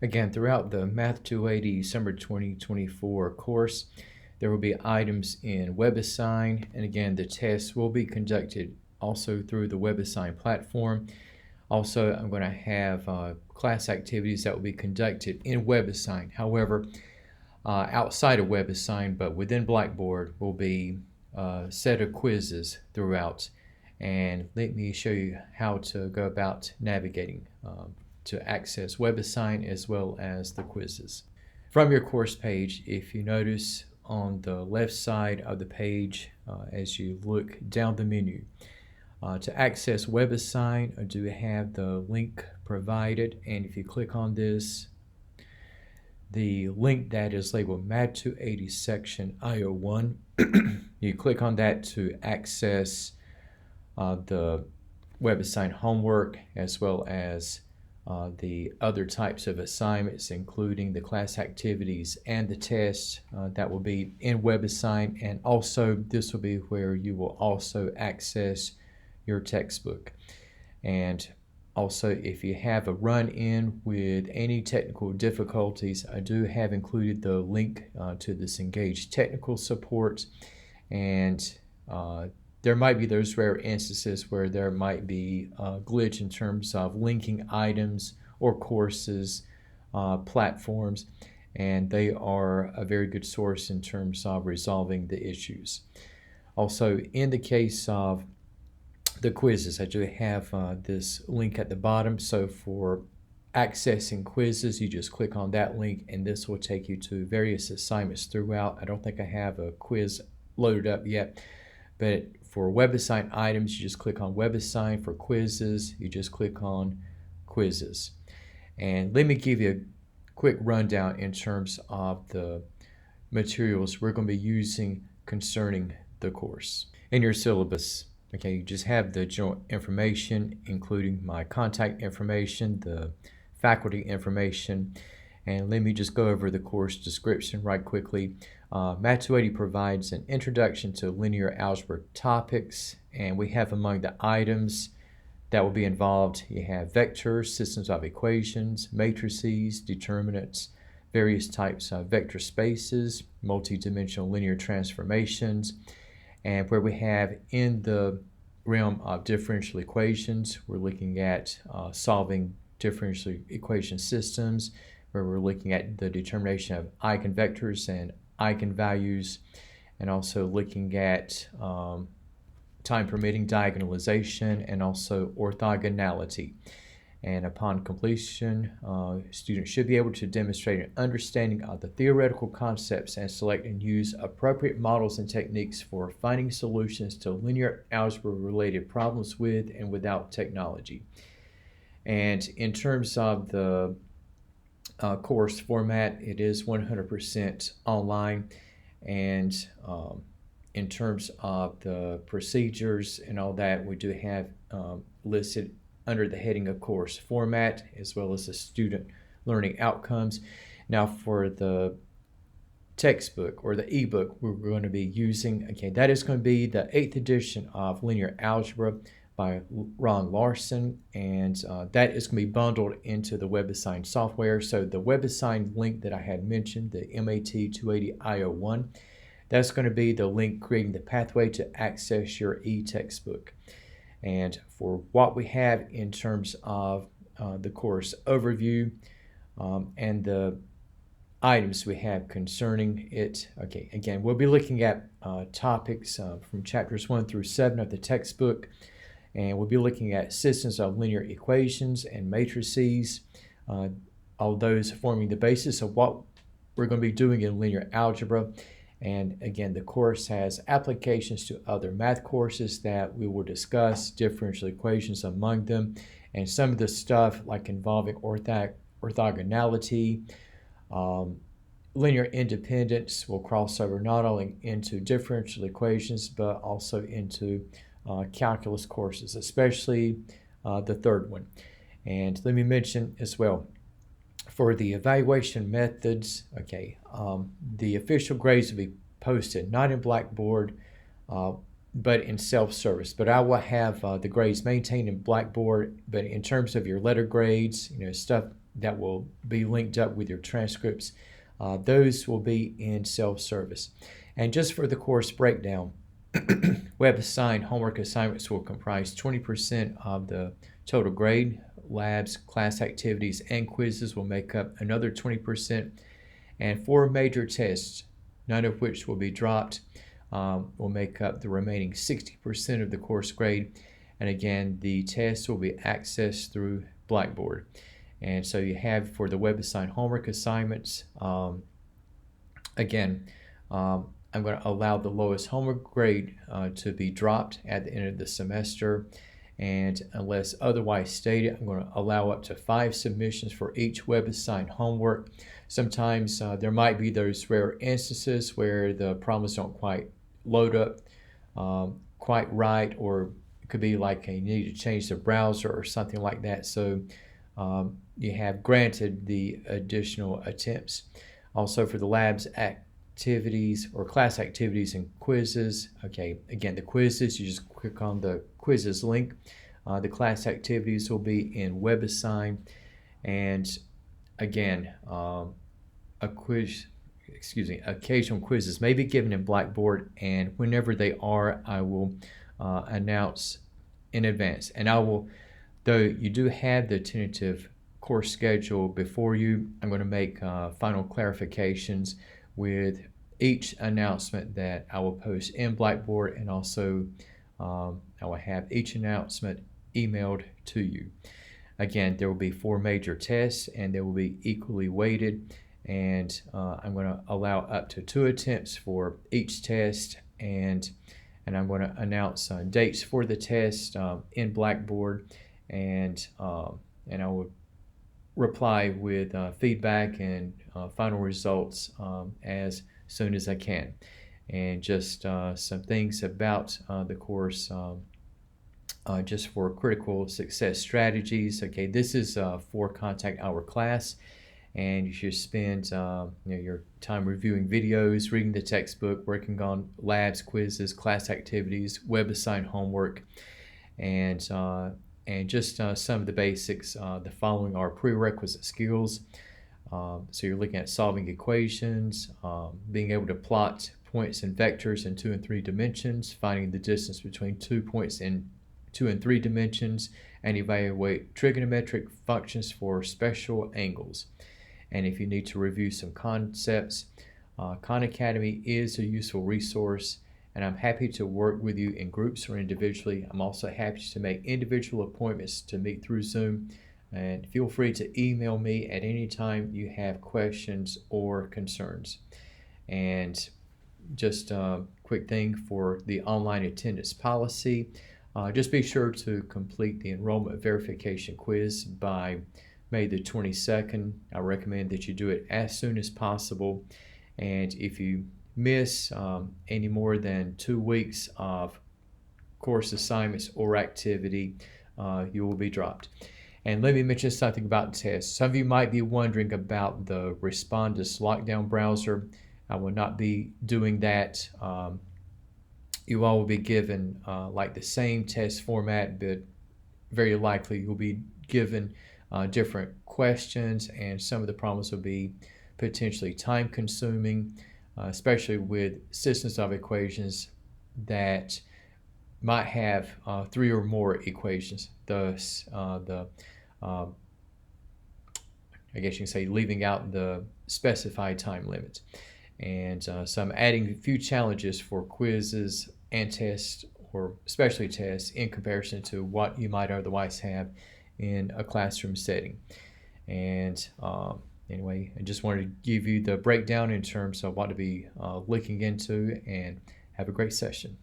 Again, throughout the Math 280 Summer 2024 course, there will be items in WebAssign, and again, the tests will be conducted also through the WebAssign platform. Also, I'm going to have class activities that will be conducted in WebAssign. However, outside of WebAssign, but within Blackboard, will be a set of quizzes throughout. And let me show you how to go about navigating to access WebAssign as well as the quizzes. From your course page, if you notice on the left side of the page as you look down the menu, to access WebAssign, I do have the link provided, and if you click on this, the link that is labeled Math 280 section IO1, you click on that to access the WebAssign homework as well as the other types of assignments, including the class activities and the tests that will be in WebAssign. And also this will be where you will also access your textbook. And also, if you have a run-in with any technical difficulties, I do have included the link to this Engage technical support. And there might be those rare instances where there might be a glitch in terms of linking items or courses, platforms, and they are a very good source in terms of resolving the issues. Also, in the case of the quizzes, I do have this link at the bottom. So for accessing quizzes, you just click on that link and this will take you to various assignments throughout. I don't think I have a quiz loaded up yet, but for WebAssign items, you just click on WebAssign. For quizzes, you just click on quizzes. And let me give you a quick rundown in terms of the materials we're going to be using concerning the course. In your syllabus, okay, you just have the general information, including my contact information, the faculty information, and let me just go over the course description right quickly. Math 280 provides an introduction to linear algebra topics, and we have among the items that will be involved, you have vectors, systems of equations, matrices, determinants, various types of vector spaces, multidimensional linear transformations, and where we have in the realm of differential equations, we're looking at solving differential equation systems, where we're looking at the determination of eigenvectors and eigenvalues, and also looking at time permitting diagonalization and also orthogonality. And upon completion, students should be able to demonstrate an understanding of the theoretical concepts and select and use appropriate models and techniques for finding solutions to linear algebra related problems with and without technology. And in terms of the course format, it is 100% online, and in terms of the procedures and all that, we do have listed under the heading of course format as well as the student learning outcomes. Now for the textbook or the ebook we're going to be using, okay, that is going to be the 8th edition of Linear Algebra by Ron Larson, and that is going to be bundled into the WebAssign software. So the WebAssign link that I had mentioned, the MAT 280 IO1, that's going to be the link creating the pathway to access your e-textbook. And for what we have in terms of the course overview and the items we have concerning it, okay, again, we'll be looking at topics from chapters 1 through 7 of the textbook. And we'll be looking at systems of linear equations and matrices, all those forming the basis of what we're going to be doing in linear algebra. And again, the course has applications to other math courses that we will discuss, differential equations among them, and some of the stuff like involving orthogonality, linear independence will cross over not only into differential equations, but also into calculus courses, especially the third one. And let me mention as well, for the evaluation methods, okay, the official grades will be posted not in Blackboard, but in self-service. But I will have the grades maintained in Blackboard. But in terms of your letter grades, stuff that will be linked up with your transcripts. Those will be in self-service. And just for the course breakdown, web-assigned homework assignments will comprise 20% of the total grade. Labs, class activities, and quizzes will make up another 20%. And 4 major tests, none of which will be dropped, will make up the remaining 60% of the course grade. And again, the tests will be accessed through Blackboard. And so you have for the web-assigned homework assignments, again, I'm going to allow the lowest homework grade to be dropped at the end of the semester. And unless otherwise stated, I'm going to allow up to 5 submissions for each web-assigned homework. Sometimes there might be those rare instances where the problems don't quite load up quite right, or it could be like you need to change the browser or something like that. So you have granted the additional attempts. Also for the labs activities or class activities and quizzes, okay, again, the quizzes, you just click on the quizzes link. The class activities will be in WebAssign, and again, occasional quizzes may be given in Blackboard, and whenever they are, I will announce in advance. And I will, though you do have the tentative course schedule before you, I'm going to make final clarifications with each announcement that I will post in Blackboard, and also I will have each announcement emailed to you. Again, there will be 4 major tests, and they will be equally weighted, and I'm going to allow up to 2 attempts for each test, and I'm going to announce dates for the test in Blackboard, and I will reply with feedback and final results as soon as I can. And just some things about the course, just for critical success strategies. Okay, this is a 4 contact hour class, and you should spend your time reviewing videos, reading the textbook, working on labs, quizzes, class activities, web-assigned homework, and just some of the basics. The following are prerequisite skills. So you're looking at solving equations, being able to plot points and vectors in 2 and 3 dimensions, finding the distance between 2 points in 2 and 3 dimensions, and evaluate trigonometric functions for special angles. And if you need to review some concepts, Khan Academy is a useful resource, and I'm happy to work with you in groups or individually. I'm also happy to make individual appointments to meet through Zoom, and feel free to email me at any time you have questions or concerns. And just a quick thing for the online attendance policy, just be sure to complete the enrollment verification quiz by May the 22nd. I recommend that you do it as soon as possible, and if you miss any more than 2 weeks of course assignments or activity, you will be dropped. And let me mention something about tests. Some of you might be wondering about the Respondus Lockdown browser. I will not be doing that. You all will be given like the same test format, but very likely you'll be given different questions, and some of the problems will be potentially time consuming, especially with systems of equations that might have 3 or more equations. Thus, I guess you can say leaving out the specified time limits. And so I'm adding a few challenges for quizzes and tests, or especially tests, in comparison to what you might otherwise have in a classroom setting. And anyway, I just wanted to give you the breakdown in terms of what to be looking into, and have a great session.